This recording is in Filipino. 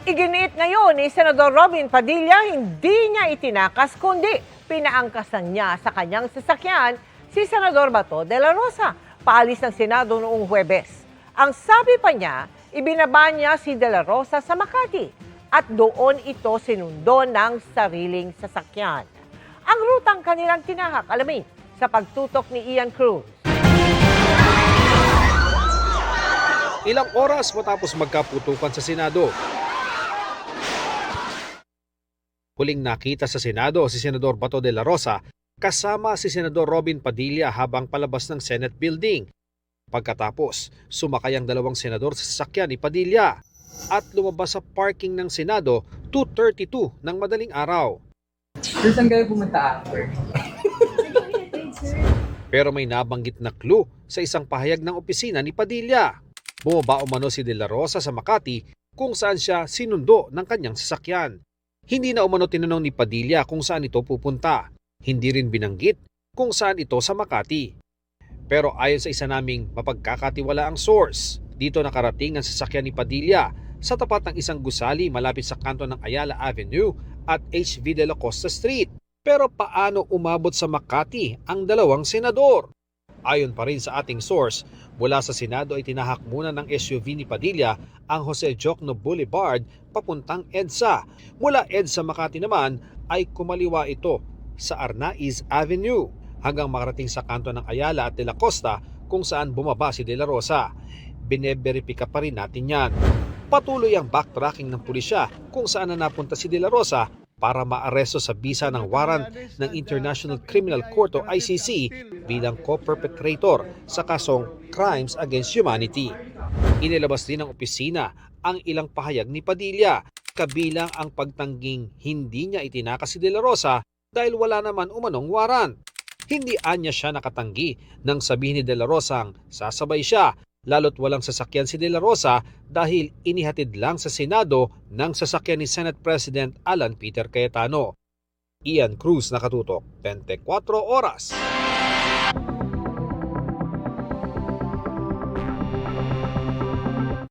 Iginiit ngayon ni Senador Robin Padilla, hindi niya itinakas kundi pinaangkasan niya sa kanyang sasakyan si Senador Bato de la Rosa. Paalis ng Senado noong Huwebes. Ang sabi pa niya, ibinaba niya si de la Rosa sa Makati at doon ito sinundo ng sariling sasakyan. Ang rutang kanilang tinahak, alamin sa pagtutok ni Ian Cruz. Ilang oras matapos magkaputukan sa Senado, huling nakita sa Senado si Senador Bato de la Rosa kasama si Senador Robin Padilla habang palabas ng Senate Building. Pagkatapos, sumakay ang dalawang senador sa sasakyan ni Padilla at lumabas sa parking ng Senado 2:32 ng madaling araw. Sir, saan kayo pumunta after? Pero may nabanggit na clue sa isang pahayag ng opisina ni Padilla. Bumaba umano si de la Rosa sa Makati kung saan siya sinundo ng kanyang sasakyan. Hindi na umano tinanong ni Padilla kung saan ito pupunta. Hindi rin binanggit kung saan ito sa Makati. Pero ayon sa isa naming mapagkakatiwalaang source, dito nakarating ang sasakyan ni Padilla sa tapat ng isang gusali malapit sa kanto ng Ayala Avenue at HV de la Costa Street. Pero paano umabot sa Makati ang dalawang senador? Ayon pa rin sa ating source, mula sa Senado ay tinahak muna ng SUV ni Padilla ang Jose Jocno Boulevard papuntang EDSA. Mula EDSA Makati naman ay kumaliwa ito sa Arnaiz Avenue hanggang makarating sa kanto ng Ayala at de la Costa kung saan bumaba si de la Rosa. Bineberipika pa rin natin yan. Patuloy ang backtracking ng pulisya kung saan na napunta si de la Rosa para maaresto sa bisa ng warrant ng International Criminal Court o ICC bilang co-perpetrator sa kasong Crimes Against Humanity. Inilabas din ng opisina ang ilang pahayag ni Padilla, kabilang ang pagtangging hindi niya itinakas si de la Rosa dahil wala naman umanong warrant. Hindi anya siya nakatanggi nang sabihin ni de la Rosa ang sasabay siya, lalo't walang sasakyan si de la Rosa dahil inihatid lang sa Senado ng sasakyan ni Senate President Alan Peter Cayetano. Ian Cruz, nakatutok, 24 oras.